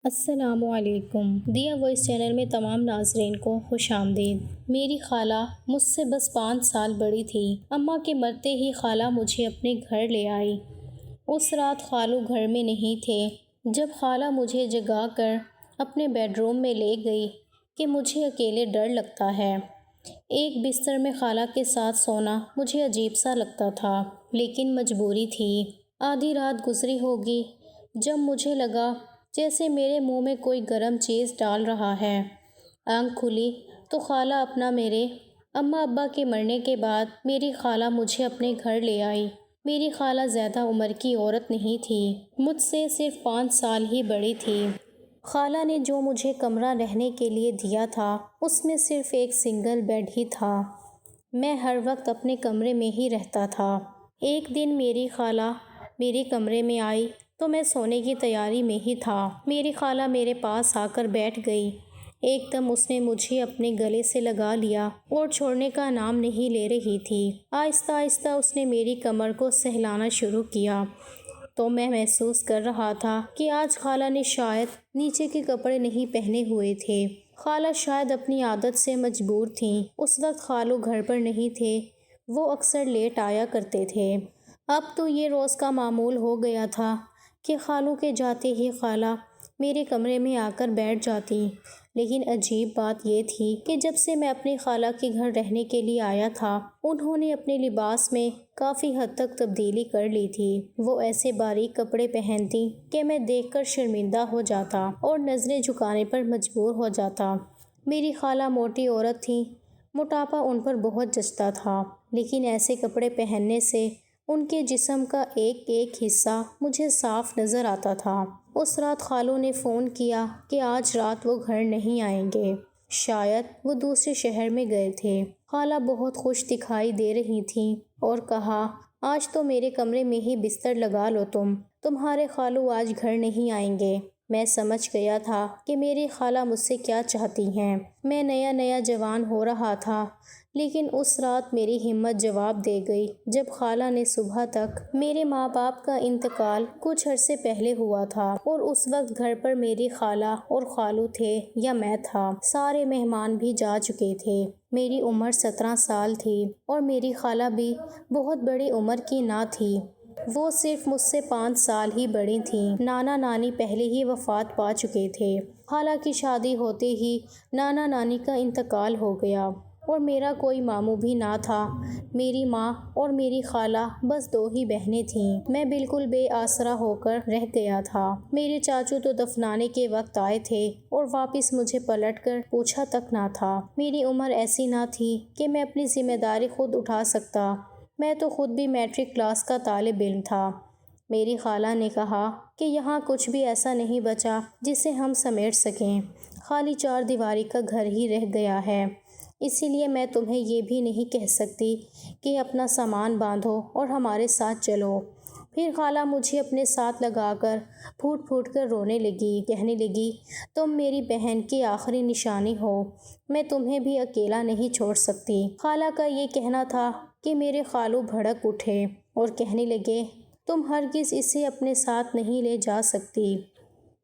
السلام علیکم۔ دیا وائس چینل میں تمام ناظرین کو خوش آمدید۔ میری خالہ مجھ سے بس 5 سال بڑی تھی۔ اماں کے مرتے ہی خالہ مجھے اپنے گھر لے آئی۔ اس رات خالو گھر میں نہیں تھے۔ جب خالہ مجھے جگا کر اپنے بیڈ روم میں لے گئی کہ مجھے اکیلے ڈر لگتا ہے۔ ایک بستر میں خالہ کے ساتھ سونا مجھے عجیب سا لگتا تھا، لیکن مجبوری تھی۔ آدھی رات گزری ہوگی جب مجھے لگا جیسے میرے منہ میں کوئی گرم چیز ڈال رہا ہے۔ آنکھ کھلی تو خالہ اپنا میرے اماں ابا کے مرنے کے بعد میری خالہ مجھے اپنے گھر لے آئی۔ میری خالہ زیادہ عمر کی عورت نہیں تھی، مجھ سے صرف 5 سال ہی بڑی تھی۔ خالہ نے جو مجھے کمرہ رہنے کے لیے دیا تھا اس میں صرف ایک سنگل بیڈ ہی تھا۔ میں ہر وقت اپنے کمرے میں ہی رہتا تھا۔ ایک دن میری خالہ میرے کمرے میں آئی تو میں سونے کی تیاری میں ہی تھا۔ میری خالہ میرے پاس آ کر بیٹھ گئی۔ ایک دم اس نے مجھے اپنے گلے سے لگا لیا اور چھوڑنے کا نام نہیں لے رہی تھی۔ آہستہ آہستہ اس نے میری کمر کو سہلانا شروع کیا تو میں محسوس کر رہا تھا کہ آج خالہ نے شاید نیچے کے کپڑے نہیں پہنے ہوئے تھے۔ خالہ شاید اپنی عادت سے مجبور تھیں۔ اس وقت خالو گھر پر نہیں تھے، وہ اکثر لیٹ آیا کرتے تھے۔ اب تو یہ روز کا معمول ہو گیا تھا کہ خالو کے جاتے ہی خالہ میرے کمرے میں آ کر بیٹھ جاتی، لیکن عجیب بات یہ تھی کہ جب سے میں اپنی خالہ کے گھر رہنے کے لیے آیا تھا انہوں نے اپنے لباس میں کافی حد تک تبدیلی کر لی تھی۔ وہ ایسے باریک کپڑے پہنتی کہ میں دیکھ کر شرمندہ ہو جاتا اور نظریں جھکانے پر مجبور ہو جاتا۔ میری خالہ موٹی عورت تھی، موٹاپا ان پر بہت جچتا تھا، لیکن ایسے کپڑے پہننے سے ان کے جسم کا ایک ایک حصہ مجھے صاف نظر آتا تھا۔ اس رات خالو نے فون کیا کہ آج رات وہ گھر نہیں آئیں گے، شاید وہ دوسرے شہر میں گئے تھے۔ خالہ بہت خوش دکھائی دے رہی تھیں اور کہا آج تو میرے کمرے میں ہی بستر لگا لو، تمہارے خالو آج گھر نہیں آئیں گے۔ میں سمجھ گیا تھا کہ میری خالہ مجھ سے کیا چاہتی ہیں۔ میں نیا نیا جوان ہو رہا تھا، لیکن اس رات میری ہمت جواب دے گئی جب خالہ نے صبح تک میرے ماں باپ کا انتقال کچھ عرصے پہلے ہوا تھا اور اس وقت گھر پر میری خالہ اور خالو تھے یا میں تھا۔ سارے مہمان بھی جا چکے تھے۔ میری عمر 17 سال تھی اور میری خالہ بھی بہت بڑی عمر کی نہ تھی، وہ صرف مجھ سے 5 سال ہی بڑی تھیں۔ نانا نانی پہلے ہی وفات پا چکے تھے۔ خالہ کی شادی ہوتے ہی نانا نانی کا انتقال ہو گیا اور میرا کوئی ماموں بھی نہ تھا۔ میری ماں اور میری خالہ بس 2 ہی بہنیں تھیں۔ میں بالکل بے آسرا ہو کر رہ گیا تھا۔ میرے چاچو تو دفنانے کے وقت آئے تھے اور واپس مجھے پلٹ کر پوچھا تک نہ تھا۔ میری عمر ایسی نہ تھی کہ میں اپنی ذمہ داری خود اٹھا سکتا، میں تو خود بھی میٹرک کلاس کا طالب علم تھا۔ میری خالہ نے کہا کہ یہاں کچھ بھی ایسا نہیں بچا جسے ہم سمیٹ سکیں، خالی 4 دیواری کا گھر ہی رہ گیا ہے، اسی لیے میں تمہیں یہ بھی نہیں کہہ سکتی کہ اپنا سامان باندھو اور ہمارے ساتھ چلو۔ پھر خالہ مجھے اپنے ساتھ لگا کر پھوٹ پھوٹ کر رونے لگی، کہنے لگی تم میری بہن کی آخری نشانی ہو، میں تمہیں بھی اکیلا نہیں چھوڑ سکتی۔ خالہ کا یہ کہنا تھا کہ میرے خالو بھڑک اٹھے اور کہنے لگے تم ہرگز اسے اپنے ساتھ نہیں لے جا سکتی،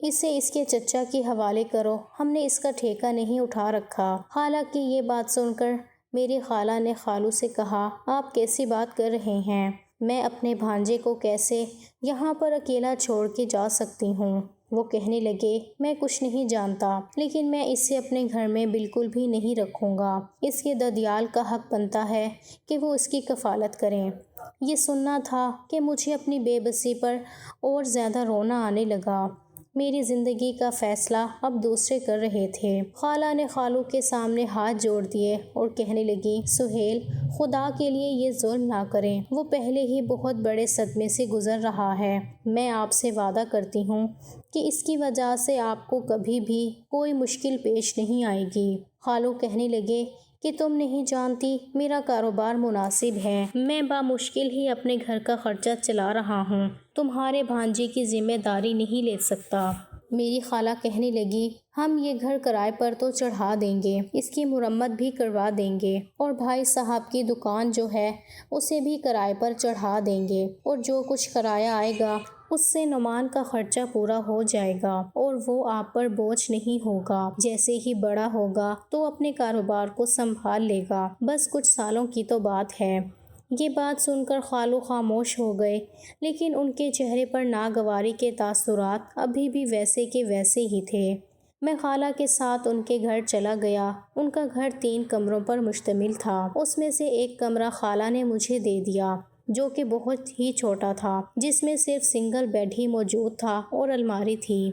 اسے اس کے چچا کے حوالے کرو، ہم نے اس کا ٹھیکہ نہیں اٹھا رکھا۔ خالہ کی یہ بات سن کر میری خالہ نے خالو سے کہا آپ کیسی بات کر رہے ہیں، میں اپنے بھانجے کو کیسے یہاں پر اکیلا چھوڑ کے جا سکتی ہوں۔ وہ کہنے لگے میں کچھ نہیں جانتا، لیکن میں اسے اپنے گھر میں بالکل بھی نہیں رکھوں گا، اس کے ددیال کا حق بنتا ہے کہ وہ اس کی کفالت کریں۔ یہ سننا تھا کہ مجھے اپنی بے بسی پر اور زیادہ رونا آنے لگا۔ میری زندگی کا فیصلہ اب دوسرے کر رہے تھے۔ خالہ نے خالو کے سامنے ہاتھ جوڑ دیے اور کہنے لگی سہیل خدا کے لیے یہ ظلم نہ کریں، وہ پہلے ہی بہت بڑے صدمے سے گزر رہا ہے، میں آپ سے وعدہ کرتی ہوں کہ اس کی وجہ سے آپ کو کبھی بھی کوئی مشکل پیش نہیں آئے گی۔ خالو کہنے لگے کہ تم نہیں جانتی میرا کاروبار مناسب ہے، میں بامشکل ہی اپنے گھر کا خرچہ چلا رہا ہوں، تمہارے بھانجے کی ذمہ داری نہیں لے سکتا۔ میری خالہ کہنے لگی ہم یہ گھر کرائے پر تو چڑھا دیں گے، اس کی مرمت بھی کروا دیں گے اور بھائی صاحب کی دکان جو ہے اسے بھی کرائے پر چڑھا دیں گے، اور جو کچھ کرایہ آئے گا اس سے نعمان کا خرچہ پورا ہو جائے گا اور وہ آپ پر بوجھ نہیں ہوگا۔ جیسے ہی بڑا ہوگا تو اپنے کاروبار کو سنبھال لے گا، بس کچھ سالوں کی تو بات ہے۔ یہ بات سن کر خالو خاموش ہو گئے، لیکن ان کے چہرے پر ناگواری کے تاثرات ابھی بھی ویسے کے ویسے ہی تھے۔ میں خالہ کے ساتھ ان کے گھر چلا گیا۔ ان کا گھر 3 کمروں پر مشتمل تھا۔ اس میں سے ایک کمرہ خالہ نے مجھے دے دیا، جو کہ بہت ہی چھوٹا تھا، جس میں صرف سنگل بیڈ ہی موجود تھا اور الماری تھی۔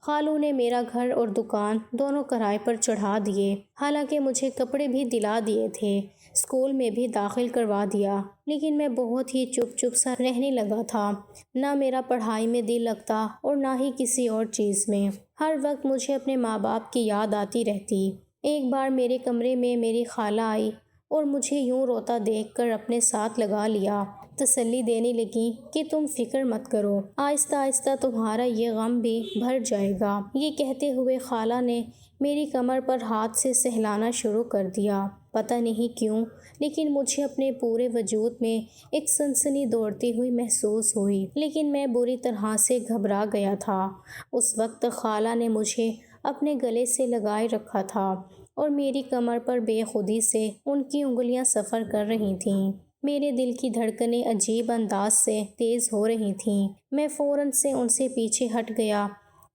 خالو نے میرا گھر اور دکان دونوں کرائے پر چڑھا دیے، حالانکہ مجھے کپڑے بھی دلا دیے تھے، اسکول میں بھی داخل کروا دیا، لیکن میں بہت ہی چپ سا رہنے لگا تھا۔ نہ میرا پڑھائی میں دل لگتا اور نہ ہی کسی اور چیز میں۔ ہر وقت مجھے اپنے ماں باپ کی یاد آتی رہتی۔ ایک بار میرے کمرے میں میری خالہ آئی اور مجھے یوں روتا دیکھ کر اپنے ساتھ لگا لیا، تسلی دینے لگی کہ تم فکر مت کرو، آہستہ آہستہ تمہارا یہ غم بھی بھر جائے گا۔ یہ کہتے ہوئے خالہ نے میری کمر پر ہاتھ سے سہلانا شروع کر دیا۔ پتہ نہیں کیوں، لیکن مجھے اپنے پورے وجود میں ایک سنسنی دوڑتی ہوئی محسوس ہوئی، لیکن میں بری طرح سے گھبرا گیا تھا۔ اس وقت خالہ نے مجھے اپنے گلے سے لگائے رکھا تھا اور میری کمر پر بے خودی سے ان کی انگلیاں سفر کر رہی تھیں۔ میرے دل کی دھڑکنیں عجیب انداز سے تیز ہو رہی تھیں۔ میں فوراً سے ان سے پیچھے ہٹ گیا۔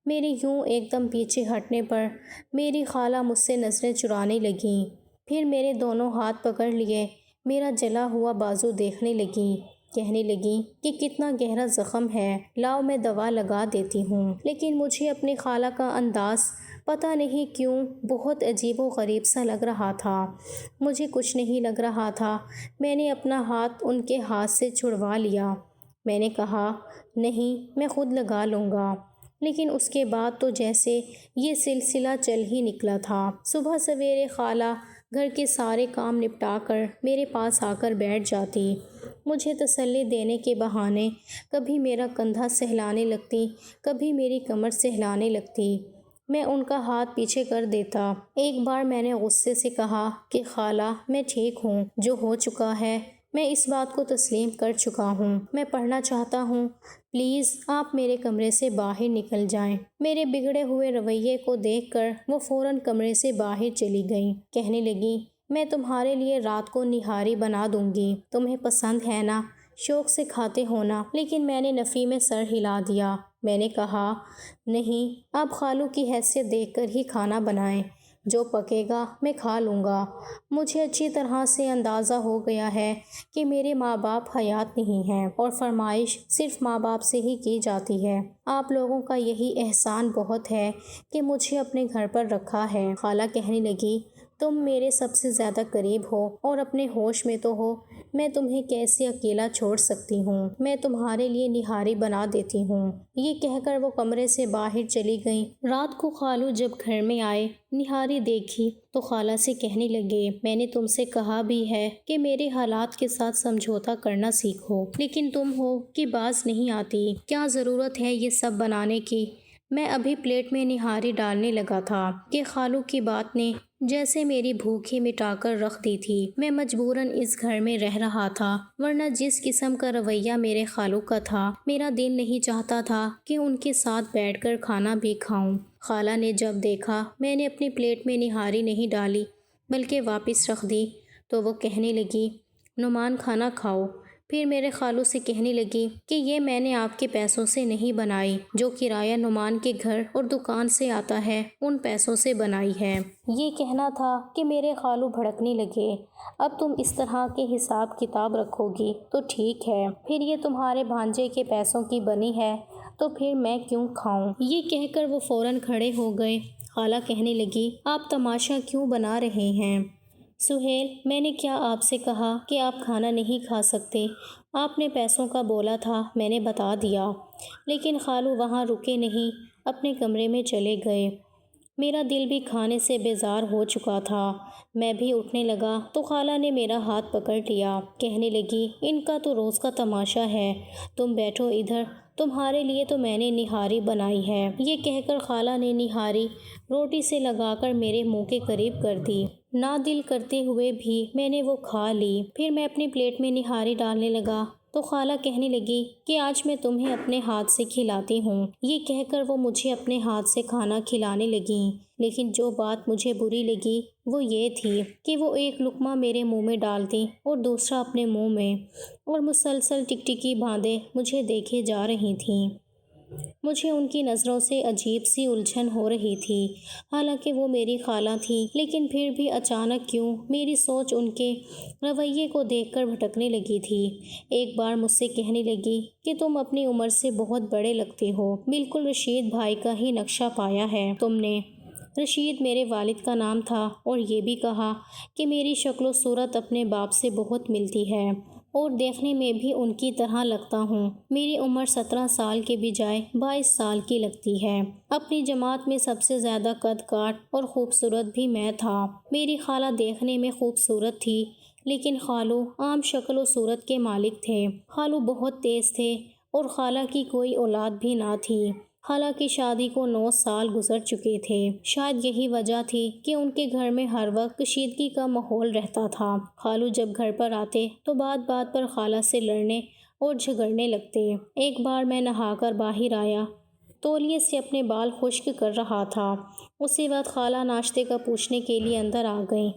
میری یوں ایک دم پیچھے ہٹنے پر میری خالہ مجھ سے نظریں چرانے لگیں، پھر میرے دونوں ہاتھ پکڑ لیے، میرا جلا ہوا بازو دیکھنے لگیں، کہنے لگیں کہ کتنا گہرا زخم ہے، لاؤ میں دوا لگا دیتی ہوں۔ لیکن مجھے اپنی خالہ کا انداز پتہ نہیں کیوں بہت عجیب و غریب سا لگ رہا تھا۔ مجھے کچھ نہیں لگ رہا تھا۔ میں نے اپنا ہاتھ ان کے ہاتھ سے چھڑوا لیا۔ میں نے کہا، نہیں، میں خود لگا لوں گا۔ لیکن اس کے بعد تو جیسے یہ سلسلہ چل ہی نکلا تھا۔ صبح سویرے خالہ گھر کے سارے کام نپٹا کر میرے پاس آ کر بیٹھ جاتی، مجھے تسلی دینے کے بہانے کبھی میرا کندھا سہلانے لگتی، کبھی میری کمر سہلانے لگتی۔ میں ان کا ہاتھ پیچھے کر دیتا۔ ایک بار میں نے غصے سے کہا کہ خالہ، میں ٹھیک ہوں، جو ہو چکا ہے میں اس بات کو تسلیم کر چکا ہوں، میں پڑھنا چاہتا ہوں، پلیز آپ میرے کمرے سے باہر نکل جائیں۔ میرے بگڑے ہوئے رویے کو دیکھ کر وہ فوراً کمرے سے باہر چلی گئیں، کہنے لگیں، میں تمہارے لیے رات کو نہاری بنا دوں گی، تمہیں پسند ہے نا، شوق سے کھاتے ہو نا۔ لیکن میں نے نفی میں سر ہلا دیا۔ میں نے کہا، نہیں، آپ خالو کی حیثیت دیکھ کر ہی کھانا بنائیں، جو پکے گا میں کھا لوں گا۔ مجھے اچھی طرح سے اندازہ ہو گیا ہے کہ میرے ماں باپ حیات نہیں ہیں اور فرمائش صرف ماں باپ سے ہی کی جاتی ہے۔ آپ لوگوں کا یہی احسان بہت ہے کہ مجھے اپنے گھر پر رکھا ہے۔ خالہ کہنے لگی، تم میرے سب سے زیادہ قریب ہو اور اپنے ہوش میں تو ہو، میں تمہیں کیسے اکیلا چھوڑ سکتی ہوں، میں تمہارے لیے نہاری بنا دیتی ہوں۔ یہ کہہ کر وہ کمرے سے باہر چلی گئیں۔ رات کو خالو جب گھر میں آئے، نہاری دیکھی تو خالہ سے کہنے لگے، میں نے تم سے کہا بھی ہے کہ میرے حالات کے ساتھ سمجھوتا کرنا سیکھو، لیکن تم ہو کہ باز نہیں آتی، کیا ضرورت ہے یہ سب بنانے کی۔ میں ابھی پلیٹ میں نہاری ڈالنے لگا تھا کہ خالو کی بات نے جیسے میری بھوک ہی مٹا کر رکھ دی تھی۔ میں مجبوراً اس گھر میں رہ رہا تھا، ورنہ جس قسم کا رویہ میرے خالو کا تھا، میرا دل نہیں چاہتا تھا کہ ان کے ساتھ بیٹھ کر کھانا بھی کھاؤں۔ خالہ نے جب دیکھا میں نے اپنی پلیٹ میں نہاری نہیں ڈالی بلکہ واپس رکھ دی تو وہ کہنے لگی، نعمان کھانا کھاؤ۔ پھر میرے خالو سے کہنے لگی کہ یہ میں نے آپ کے پیسوں سے نہیں بنائی، جو کرایہ نعمان کے گھر اور دکان سے آتا ہے ان پیسوں سے بنائی ہے۔ یہ کہنا تھا کہ میرے خالو بھڑکنے لگے، اب تم اس طرح کے حساب کتاب رکھو گی تو ٹھیک ہے، پھر یہ تمہارے بھانجے کے پیسوں کی بنی ہے تو پھر میں کیوں کھاؤں۔ یہ کہہ کر وہ فوراً کھڑے ہو گئے۔ خالہ کہنے لگی، آپ تماشا کیوں بنا رہے ہیں؟ سہیل، میں نے کیا آپ سے کہا کہ آپ کھانا نہیں کھا سکتے؟ آپ نے پیسوں کا بولا تھا، میں نے بتا دیا۔ لیکن خالو وہاں رکے نہیں، اپنے کمرے میں چلے گئے۔ میرا دل بھی کھانے سے بیزار ہو چکا تھا۔ میں بھی اٹھنے لگا تو خالہ نے میرا ہاتھ پکڑ لیا، کہنے لگی، ان کا تو روز کا تماشا ہے، تم بیٹھو ادھر، تمہارے لیے تو میں نے نہاری بنائی ہے۔ یہ کہہ کر خالہ نے نہاری روٹی سے لگا کر میرے منہ کے قریب کر دی۔ نادل کرتے ہوئے بھی میں نے وہ کھا لی۔ پھر میں اپنی پلیٹ میں نہاری ڈالنے لگا تو خالہ کہنے لگی کہ آج میں تمہیں اپنے ہاتھ سے کھلاتی ہوں۔ یہ کہہ کر وہ مجھے اپنے ہاتھ سے کھانا کھلانے لگیں، لیکن جو بات مجھے بری لگی وہ یہ تھی کہ وہ ایک لقمہ میرے منہ میں ڈالتی اور دوسرا اپنے منہ میں، اور مسلسل ٹکٹکی باندھے مجھے دیکھے جا رہی تھیں۔ مجھے ان کی نظروں سے عجیب سی الجھن ہو رہی تھی، حالانکہ وہ میری خالہ تھی، لیکن پھر بھی اچانک کیوں میری سوچ ان کے رویے کو دیکھ کر بھٹکنے لگی تھی۔ ایک بار مجھ سے کہنے لگی کہ تم اپنی عمر سے بہت بڑے لگتے ہو، بالکل رشید بھائی کا ہی نقشہ پایا ہے تم نے۔ رشید میرے والد کا نام تھا، اور یہ بھی کہا کہ میری شکل و صورت اپنے باپ سے بہت ملتی ہے اور دیکھنے میں بھی ان کی طرح لگتا ہوں۔ میری عمر 17 سال کے بجائے 22 سال کی لگتی ہے۔ اپنی جماعت میں سب سے زیادہ قد کاٹ اور خوبصورت بھی میں تھا۔ میری خالہ دیکھنے میں خوبصورت تھی، لیکن خالو عام شکل و صورت کے مالک تھے۔ خالو بہت تیز تھے اور خالہ کی کوئی اولاد بھی نہ تھی۔ خالہ کی شادی کو 9 سال گزر چکے تھے۔ شاید یہی وجہ تھی کہ ان کے گھر میں ہر وقت کشیدگی کا ماحول رہتا تھا۔ خالو جب گھر پر آتے تو بات بات پر خالہ سے لڑنے اور جھگڑنے لگتے۔ ایک بار میں نہا کر باہر آیا، تولیے سے اپنے بال خشک کر رہا تھا، اسی وقت خالہ ناشتے کا پوچھنے کے لیے اندر آ گئیں۔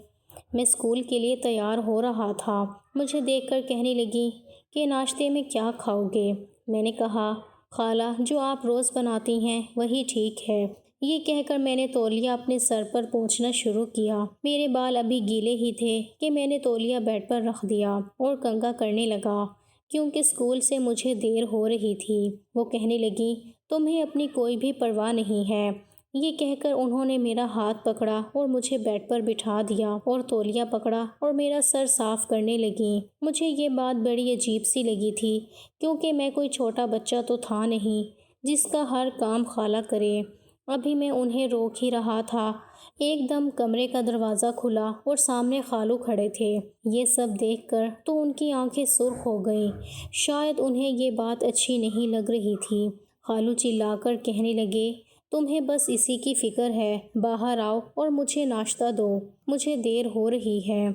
میں اسکول کے لیے تیار ہو رہا تھا۔ مجھے دیکھ کر کہنے لگی کہ ناشتے میں کیا کھاؤ گے؟ میں نے کہا خالہ جو آپ روز بناتی ہیں وہی ٹھیک ہے۔ یہ کہہ کر میں نے تولیہ اپنے سر پر پونچھنا شروع کیا۔ میرے بال ابھی گیلے ہی تھے کہ میں نے تولیہ بیڈ پر رکھ دیا اور کنگھا کرنے لگا، کیونکہ اسکول سے مجھے دیر ہو رہی تھی۔ وہ کہنے لگی تمہیں اپنی کوئی بھی پرواہ نہیں ہے۔ یہ کہہ کر انہوں نے میرا ہاتھ پکڑا اور مجھے بیڈ پر بٹھا دیا اور تولیہ پکڑا اور میرا سر صاف کرنے لگیں۔ مجھے یہ بات بڑی عجیب سی لگی تھی، کیونکہ میں کوئی چھوٹا بچہ تو تھا نہیں جس کا ہر کام خالہ کرے۔ ابھی میں انہیں روک ہی رہا تھا، ایک دم کمرے کا دروازہ کھلا اور سامنے خالو کھڑے تھے۔ یہ سب دیکھ کر تو ان کی آنکھیں سرخ ہو گئیں، شاید انہیں یہ بات اچھی نہیں لگ رہی تھی۔ خالو چلا کر کہنے لگے تمہیں بس اسی کی فکر ہے، باہر آؤ اور مجھے ناشتہ دو، مجھے دیر ہو رہی ہے۔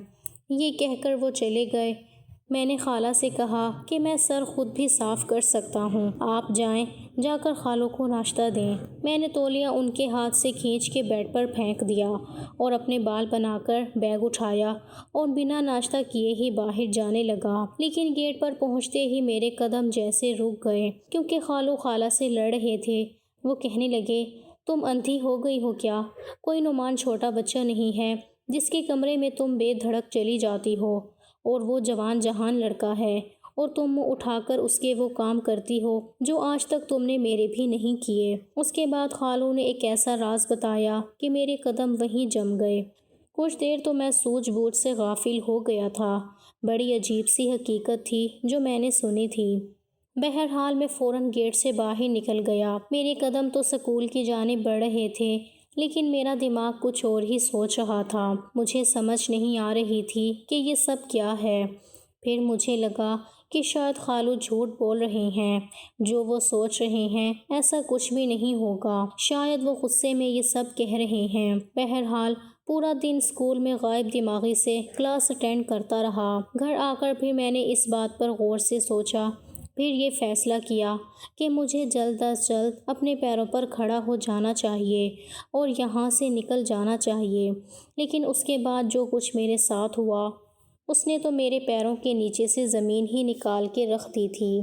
یہ کہہ کر وہ چلے گئے۔ میں نے خالہ سے کہا کہ میں سر خود بھی صاف کر سکتا ہوں، آپ جائیں، جا کر خالو کو ناشتہ دیں۔ میں نے تولیہ ان کے ہاتھ سے کھینچ کے بیڈ پر پھینک دیا اور اپنے بال بنا کر بیگ اٹھایا اور بنا ناشتہ کیے ہی باہر جانے لگا، لیکن گیٹ پر پہنچتے ہی میرے قدم جیسے رک گئے، کیونکہ خالو خالہ سے لڑ رہے تھے۔ وہ کہنے لگے تم اندھی ہو گئی ہو کیا؟ کوئی نعمان چھوٹا بچہ نہیں ہے جس کے کمرے میں تم بے دھڑک چلی جاتی ہو، اور وہ جوان جہان لڑکا ہے اور تم منہ اٹھا کر اس کے وہ کام کرتی ہو جو آج تک تم نے میرے بھی نہیں کیے۔ اس کے بعد خالو نے ایک ایسا راز بتایا کہ میرے قدم وہیں جم گئے۔ کچھ دیر تو میں سوجھ بوجھ سے غافل ہو گیا تھا۔ بڑی عجیب سی حقیقت تھی جو میں نے سنی تھی۔ بہرحال میں فوراً گیٹ سے باہر نکل گیا۔ میرے قدم تو سکول کی جانب بڑھ رہے تھے، لیکن میرا دماغ کچھ اور ہی سوچ رہا تھا۔ مجھے سمجھ نہیں آ رہی تھی کہ یہ سب کیا ہے۔ پھر مجھے لگا کہ شاید خالو جھوٹ بول رہے ہیں، جو وہ سوچ رہے ہیں ایسا کچھ بھی نہیں ہوگا، شاید وہ غصے میں یہ سب کہہ رہے ہیں۔ بہرحال پورا دن اسکول میں غائب دماغی سے کلاس اٹینڈ کرتا رہا۔ گھر آ کر پھر میں نے اس بات پر غور سے سوچا، پھر یہ فیصلہ کیا کہ مجھے جلد از جلد اپنے پیروں پر کھڑا ہو جانا چاہیے اور یہاں سے نکل جانا چاہیے۔ لیکن اس کے بعد جو کچھ میرے ساتھ ہوا، اس نے تو میرے پیروں کے نیچے سے زمین ہی نکال کے رکھ دی تھی۔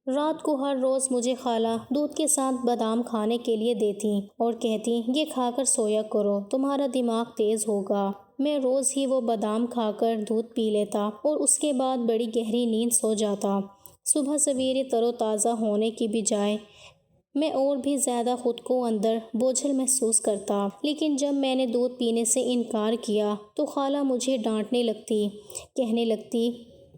رات کو ہر روز مجھے خالہ دودھ کے ساتھ بادام کھانے کے لیے دیتی اور کہتی یہ کھا کر سویا کرو، تمہارا دماغ تیز ہوگا۔ میں روز ہی وہ بادام کھا کر دودھ پی لیتا اور اس کے بعد بڑی گہری نیند سو جاتا۔ صبح سویرے تر و تازہ ہونے کی بجائے میں اور بھی زیادہ خود کو اندر بوجھل محسوس کرتا۔ لیکن جب میں نے دودھ پینے سے انکار کیا تو خالہ مجھے ڈانٹنے لگتی، کہنے لگتی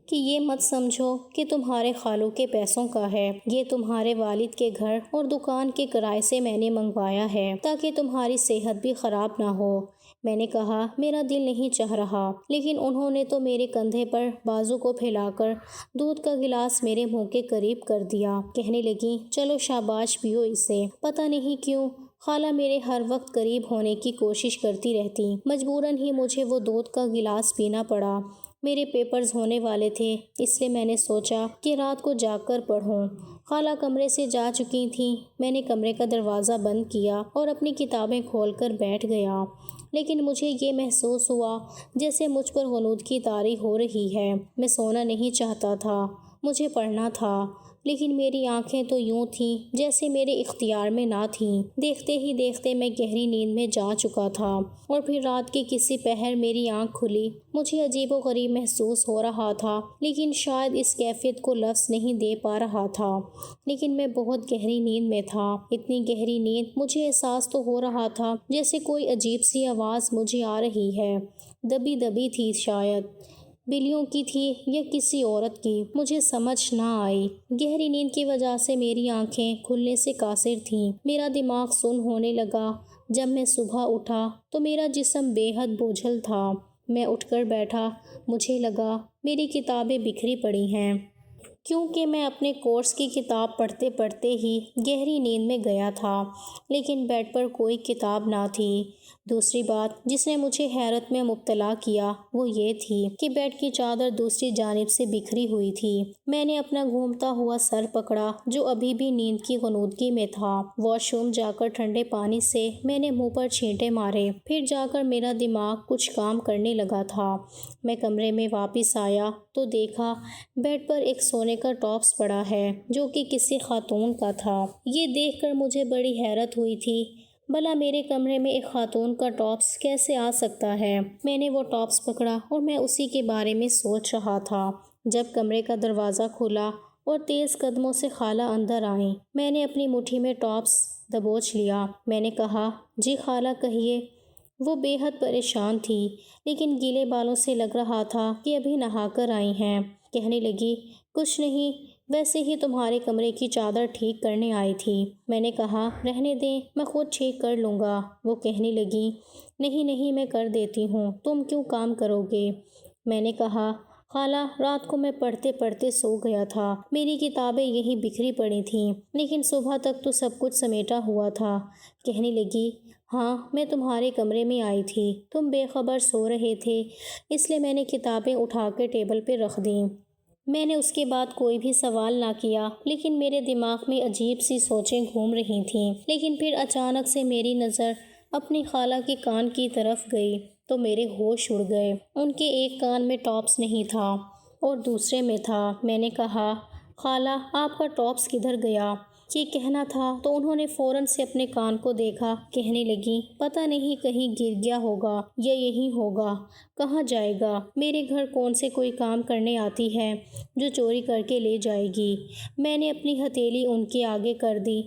کہ یہ مت سمجھو کہ تمہارے خالو کے پیسوں کا ہے، یہ تمہارے والد کے گھر اور دکان کے کرائے سے میں نے منگوایا ہے تاکہ تمہاری صحت بھی خراب نہ ہو۔ میں نے کہا میرا دل نہیں چاہ رہا، لیکن انہوں نے تو میرے کندھے پر بازو کو پھیلا کر دودھ کا گلاس میرے منہ کے قریب کر دیا۔ کہنے لگی چلو شاباش پیو اسے۔ پتہ نہیں کیوں خالہ میرے ہر وقت قریب ہونے کی کوشش کرتی رہتی، مجبوراً ہی مجھے وہ دودھ کا گلاس پینا پڑا۔ میرے پیپرز ہونے والے تھے، اس لیے میں نے سوچا کہ رات کو جاگ کر پڑھوں۔ خالہ کمرے سے جا چکی تھیں۔ میں نے کمرے کا دروازہ بند کیا اور اپنی کتابیں کھول کر بیٹھ گیا، لیکن مجھے یہ محسوس ہوا جیسے مجھ پر غنودگی کی طاری ہو رہی ہے۔ میں سونا نہیں چاہتا تھا، مجھے پڑھنا تھا، لیکن میری آنکھیں تو یوں تھیں جیسے میرے اختیار میں نہ تھیں۔ دیکھتے ہی دیکھتے میں گہری نیند میں جا چکا تھا، اور پھر رات کے کسی پہر میری آنکھ کھلی۔ مجھے عجیب و غریب محسوس ہو رہا تھا، لیکن شاید اس کیفیت کو لفظ نہیں دے پا رہا تھا۔ لیکن میں بہت گہری نیند میں تھا، اتنی گہری نیند مجھے احساس تو ہو رہا تھا جیسے کوئی عجیب سی آواز مجھے آ رہی ہے، دبی دبی تھی، شاید بلیوں کی تھی یا کسی عورت کی، مجھے سمجھ نہ آئی۔ گہری نیند کی وجہ سے میری آنکھیں کھلنے سے قاصر تھیں۔ میرا دماغ سن ہونے لگا۔ جب میں صبح اٹھا تو میرا جسم بے حد بوجھل تھا۔ میں اٹھ کر بیٹھا، مجھے لگا میری کتابیں بکھری پڑی ہیں، کیونکہ میں اپنے کورس کی کتاب پڑھتے پڑھتے ہی گہری نیند میں گیا تھا، لیکن بیڈ پر کوئی کتاب نہ تھی۔ دوسری بات جس نے مجھے حیرت میں مبتلا کیا وہ یہ تھی کہ بیڈ کی چادر دوسری جانب سے بکھری ہوئی تھی۔ میں نے اپنا گھومتا ہوا سر پکڑا جو ابھی بھی نیند کی غنودگی میں تھا۔ واش روم جا کر ٹھنڈے پانی سے میں نے منہ پر چھینٹے مارے، پھر جا کر میرا دماغ کچھ کام کرنے لگا تھا۔ میں کمرے میں واپس آیا تو دیکھا بیڈ پر ایک سونے کا ٹاپس پڑا ہے جو کہ کسی خاتون کا تھا۔ یہ دیکھ کر مجھے بڑی حیرت ہوئی تھی، بھلا میرے کمرے میں ایک خاتون کا ٹاپس کیسے آ سکتا ہے؟ میں نے وہ ٹاپس پکڑا اور میں اسی کے بارے میں سوچ رہا تھا جب کمرے کا دروازہ کھلا اور تیز قدموں سے خالہ اندر آئیں۔ میں نے اپنی مٹھی میں ٹاپس دبوچ لیا۔ میں نے کہا، جی خالہ کہیے۔ وہ بے حد پریشان تھی، لیکن گیلے بالوں سے لگ رہا تھا کہ ابھی نہا کر آئی ہیں۔ کہنے لگی، کچھ نہیں، ویسے ہی تمہارے کمرے کی چادر ٹھیک کرنے آئی تھی۔ میں نے کہا، رہنے دیں، میں خود ٹھیک کر لوں گا۔ وہ کہنے لگی، نہیں نہیں، میں کر دیتی ہوں، تم کیوں کام کرو گے؟ میں نے کہا، خالہ رات کو میں پڑھتے پڑھتے سو گیا تھا، میری کتابیں یہی بکھری پڑی تھیں، لیکن صبح تک تو سب کچھ سمیٹا ہوا تھا۔ کہنے لگی، ہاں میں تمہارے کمرے میں آئی تھی، تم بے خبر سو رہے تھے، اس لیے میں نے کتابیں اٹھا کے ٹیبل پہ رکھ دیں۔ میں نے اس کے بعد کوئی بھی سوال نہ کیا، لیکن میرے دماغ میں عجیب سی سوچیں گھوم رہی تھیں۔ لیکن پھر اچانک سے میری نظر اپنی خالہ کے کان کی طرف گئی تو میرے ہوش اڑ گئے۔ ان کے ایک کان میں ٹاپس نہیں تھا اور دوسرے میں تھا۔ میں نے کہا، خالہ آپ کا ٹاپس کدھر گیا؟ یہ کہنا تھا تو انہوں نے فوراً سے اپنے کان کو دیکھا۔ کہنے لگی، پتہ نہیں کہیں گر گیا ہوگا یا یہی ہوگا، کہاں جائے گا؟ میرے گھر کون سے کوئی کام کرنے آتی ہے جو چوری کر کے لے جائے گی؟ میں نے اپنی ہتھیلی ان کے آگے کر دی۔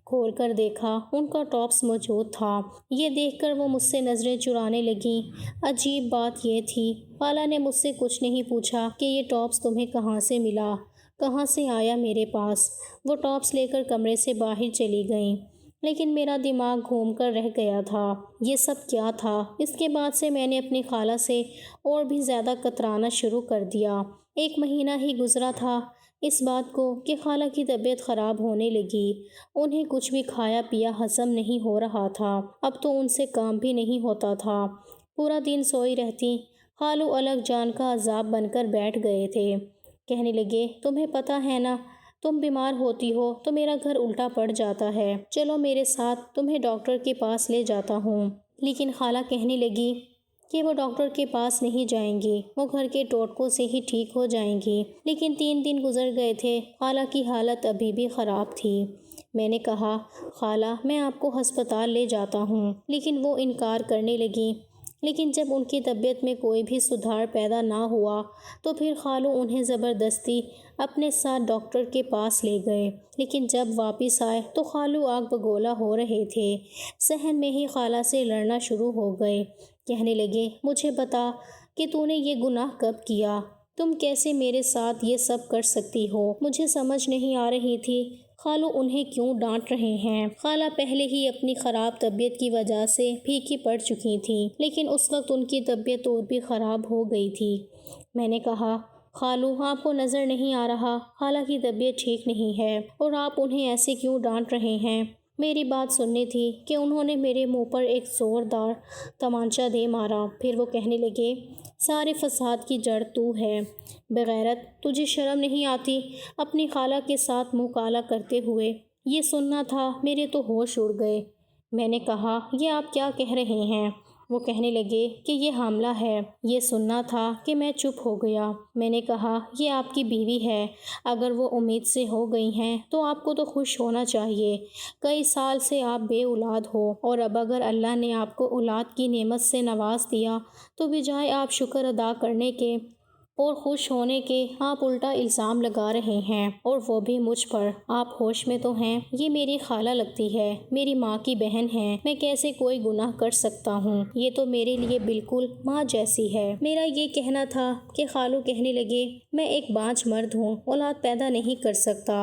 کھول کر دیکھا، ان کا ٹاپس موجود تھا۔ یہ دیکھ کر وہ مجھ سے نظریں چرانے لگیں۔ عجیب بات یہ تھی، خالہ نے مجھ سے کچھ نہیں پوچھا کہ یہ ٹاپس تمہیں کہاں سے ملا، کہاں سے آیا میرے پاس۔ وہ ٹاپس لے کر کمرے سے باہر چلی گئیں، لیکن میرا دماغ گھوم کر رہ گیا تھا۔ یہ سب کیا تھا؟ اس کے بعد سے میں نے اپنی خالہ سے اور بھی زیادہ کترانا شروع کر دیا۔ 1 مہینہ ہی گزرا تھا اس بات کو کہ خالہ کی طبیعت خراب ہونے لگی۔ انہیں کچھ بھی کھایا پیا ہضم نہیں ہو رہا تھا، اب تو ان سے کام بھی نہیں ہوتا تھا، پورا دن سوئی رہتی۔ خالو الگ جان کا عذاب بن کر بیٹھ گئے تھے۔ کہنے لگے، تمہیں پتہ ہے نا، تم بیمار ہوتی ہو تو میرا گھر الٹا پڑ جاتا ہے، چلو میرے ساتھ، تمہیں ڈاکٹر کے پاس لے جاتا ہوں۔ لیکن خالہ کہنے لگی کہ وہ ڈاکٹر کے پاس نہیں جائیں گی، وہ گھر کے ٹوٹکوں سے ہی ٹھیک ہو جائیں گی۔ لیکن 3 دن گزر گئے تھے، خالہ کی حالت ابھی بھی خراب تھی۔ میں نے کہا، خالہ میں آپ کو ہسپتال لے جاتا ہوں، لیکن وہ انکار کرنے لگیں۔ لیکن جب ان کی طبیعت میں کوئی بھی سدھار پیدا نہ ہوا تو پھر خالو انہیں زبردستی اپنے ساتھ ڈاکٹر کے پاس لے گئے۔ لیکن جب واپس آئے تو خالو آگ بگولا ہو رہے تھے، صحن میں ہی خالہ سے لڑنا شروع ہو گئے۔ کہنے لگے، مجھے بتا کہ تو نے یہ گناہ کب کیا؟ تم کیسے میرے ساتھ یہ سب کر سکتی ہو؟ مجھے سمجھ نہیں آ رہی تھی خالو انہیں کیوں ڈانٹ رہے ہیں۔ خالہ پہلے ہی اپنی خراب طبیعت کی وجہ سے پھیکی پڑ چکی تھیں، لیکن اس وقت ان کی طبیعت اور بھی خراب ہو گئی تھی۔ میں نے کہا، خالو آپ کو نظر نہیں آ رہا خالہ کی طبیعت ٹھیک نہیں ہے اور آپ انہیں ایسے کیوں ڈانٹ رہے ہیں؟ میری بات سننی تھی کہ انہوں نے میرے منہ پر ایک زوردار تمانچہ دے مارا۔ پھر وہ کہنے لگے، سارے فساد کی جڑ تو ہے، بغیرت، تجھے شرم نہیں آتی اپنی خالہ کے ساتھ منہ کالا کرتے ہوئے؟ یہ سننا تھا، میرے تو ہوش اڑ گئے۔ میں نے کہا، یہ آپ کیا کہہ رہے ہیں؟ وہ کہنے لگے کہ یہ حاملہ ہے۔ یہ سننا تھا کہ میں چپ ہو گیا۔ میں نے کہا، یہ آپ کی بیوی ہے، اگر وہ امید سے ہو گئی ہیں تو آپ کو تو خوش ہونا چاہیے۔ کئی سال سے آپ بے اولاد ہو، اور اب اگر اللہ نے آپ کو اولاد کی نعمت سے نواز دیا تو بجائے آپ شکر ادا کرنے کے اور خوش ہونے کے، آپ الٹا الزام لگا رہے ہیں، اور وہ بھی مجھ پر۔ آپ ہوش میں تو ہیں؟ یہ میری خالہ لگتی ہے، میری ماں کی بہن ہے، میں کیسے کوئی گناہ کر سکتا ہوں؟ یہ تو میرے لیے بالکل ماں جیسی ہے۔ میرا یہ کہنا تھا کہ خالو کہنے لگے، میں ایک بانجھ مرد ہوں، اولاد پیدا نہیں کر سکتا،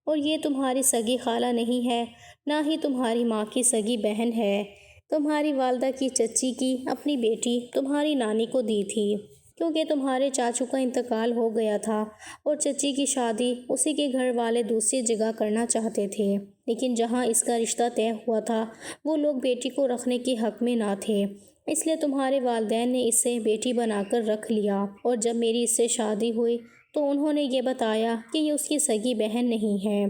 اور یہ تمہاری سگی خالہ نہیں ہے، نہ ہی تمہاری ماں کی سگی بہن ہے۔ تمہاری والدہ کی چچی کی اپنی بیٹی تمہاری نانی کو دی تھی، کیونکہ تمہارے چاچو کا انتقال ہو گیا تھا، اور چچی کی شادی اسی کے گھر والے دوسری جگہ کرنا چاہتے تھے، لیکن جہاں اس کا رشتہ طے ہوا تھا وہ لوگ بیٹی کو رکھنے کے حق میں نہ تھے، اس لیے تمہارے والدین نے اسے بیٹی بنا کر رکھ لیا، اور جب میری اس سے شادی ہوئی تو انہوں نے یہ بتایا کہ یہ اس کی سگی بہن نہیں ہے۔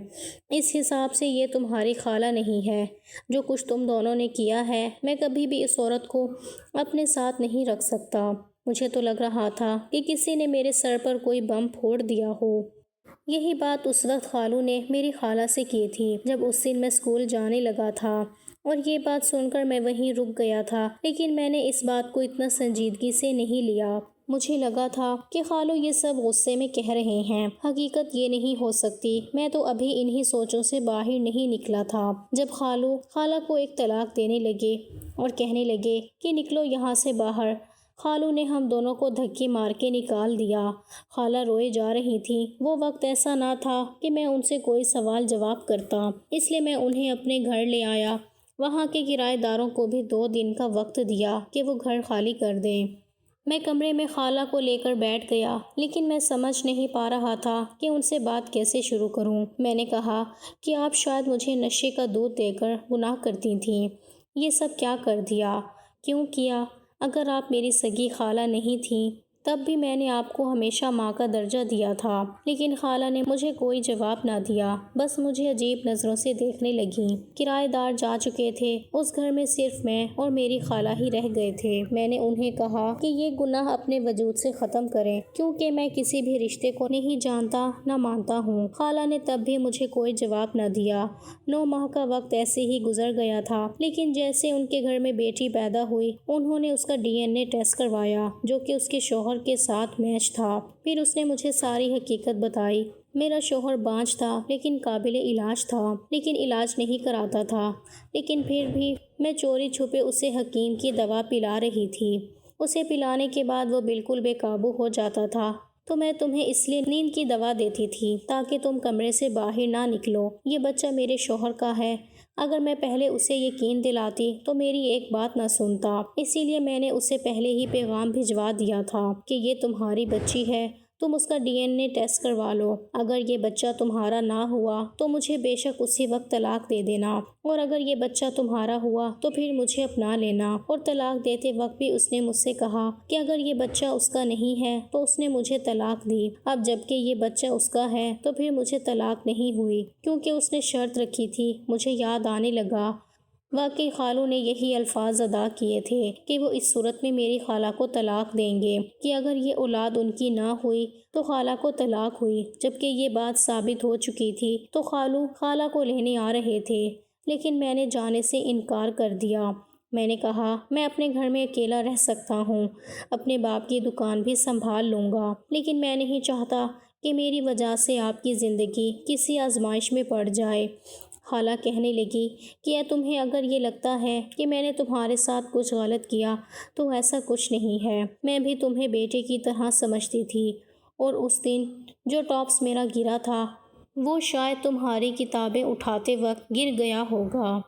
اس حساب سے یہ تمہاری خالہ نہیں ہے۔ جو کچھ تم دونوں نے کیا ہے، میں کبھی بھی اس عورت کو اپنے ساتھ نہیں رکھ سکتا۔ مجھے تو لگ رہا تھا کہ کسی نے میرے سر پر کوئی بم پھوڑ دیا ہو۔ یہی بات اس وقت خالو نے میری خالہ سے کی تھی، جب اس دن میں اسکول جانے لگا تھا، اور یہ بات سن کر میں وہیں رک گیا تھا، لیکن میں نے اس بات کو اتنا سنجیدگی سے نہیں لیا۔ مجھے لگا تھا کہ خالو یہ سب غصے میں کہہ رہے ہیں، حقیقت یہ نہیں ہو سکتی۔ میں تو ابھی انہی سوچوں سے باہر نہیں نکلا تھا جب خالہ کو ایک طلاق دینے لگے اور کہنے لگے کہ نکلو یہاں سے باہر۔ خالو نے ہم دونوں کو دھکے مار کے نکال دیا۔ خالہ روئے جا رہی تھی۔ وہ وقت ایسا نہ تھا کہ میں ان سے کوئی سوال جواب کرتا، اس لیے میں انہیں اپنے گھر لے آیا۔ وہاں کے کرایہ داروں کو بھی 2 دن کا وقت دیا کہ وہ گھر خالی کر دیں۔ میں کمرے میں خالہ کو لے کر بیٹھ گیا، لیکن میں سمجھ نہیں پا رہا تھا کہ ان سے بات کیسے شروع کروں۔ میں نے کہا کہ آپ شاید مجھے نشے کا دودھ دے کر گناہ کرتی تھیں۔ یہ سب کیا کر دیا؟ کیوں کیا؟ اگر آپ میری سگی خالہ نہیں تھیں تب بھی میں نے آپ کو ہمیشہ ماں کا درجہ دیا تھا۔ لیکن خالہ نے مجھے کوئی جواب نہ دیا، بس مجھے عجیب نظروں سے دیکھنے لگیں۔ کرایہ دار جا چکے تھے، اس گھر میں صرف میں اور میری خالہ ہی رہ گئے تھے۔ میں نے انہیں کہا کہ یہ گناہ اپنے وجود سے ختم کریں، کیونکہ میں کسی بھی رشتے کو نہیں جانتا نہ مانتا ہوں۔ خالہ نے تب بھی مجھے کوئی جواب نہ دیا۔ 9 ماہ کا وقت ایسے ہی گزر گیا تھا، لیکن جیسے ان کے گھر میں بیٹی پیدا ہوئی، انہوں نے اس کا DNA ٹیسٹ کروایا، جو کہ اس کے شوہر کے ساتھ میچ تھا۔ پھر اس نے مجھے ساری حقیقت بتائی۔ میرا شوہر بانجھ تھا، لیکن قابل علاج تھا، لیکن علاج نہیں کراتا تھا۔ لیکن پھر بھی میں چوری چھپے اسے حکیم کی دوا پلا رہی تھی۔ اسے پلانے کے بعد وہ بالکل بے قابو ہو جاتا تھا، تو میں تمہیں اس لیے نیند کی دوا دیتی تھی تاکہ تم کمرے سے باہر نہ نکلو۔ یہ بچہ میرے شوہر کا ہے۔ اگر میں پہلے اسے یقین دلاتی تو میری ایک بات نہ سنتا، اسی لیے میں نے اسے پہلے ہی پیغام بھجوا دیا تھا کہ یہ تمہاری بچی ہے، تم اس کا DNA ٹیسٹ کروا لو۔ اگر یہ بچہ تمہارا نہ ہوا تو مجھے بے شک اسی وقت طلاق دے دینا، اور اگر یہ بچہ تمہارا ہوا تو پھر مجھے اپنا لینا۔ اور طلاق دیتے وقت بھی اس نے مجھ سے کہا کہ اگر یہ بچہ اس کا نہیں ہے تو اس نے مجھے طلاق دی۔ اب جبکہ یہ بچہ اس کا ہے تو پھر مجھے طلاق نہیں ہوئی، کیونکہ اس نے شرط رکھی تھی۔ مجھے یاد آنے لگا، واقعی خالو نے یہی الفاظ ادا کیے تھے کہ وہ اس صورت میں میری خالہ کو طلاق دیں گے کہ اگر یہ اولاد ان کی نہ ہوئی تو خالہ کو طلاق ہوئی۔ جبکہ یہ بات ثابت ہو چکی تھی تو خالہ کو لینے آ رہے تھے، لیکن میں نے جانے سے انکار کر دیا۔ میں نے کہا، میں اپنے گھر میں اکیلا رہ سکتا ہوں، اپنے باپ کی دکان بھی سنبھال لوں گا، لیکن میں نہیں چاہتا کہ میری وجہ سے آپ کی زندگی کسی آزمائش میں پڑ جائے۔ خالہ کہنے لگی کہ تمہیں اگر یہ لگتا ہے کہ میں نے تمہارے ساتھ کچھ غلط کیا تو ایسا کچھ نہیں ہے، میں بھی تمہیں بیٹے کی طرح سمجھتی تھی، اور اس دن جو ٹاپس میرا گرا تھا وہ شاید تمہاری کتابیں اٹھاتے وقت گر گیا ہوگا۔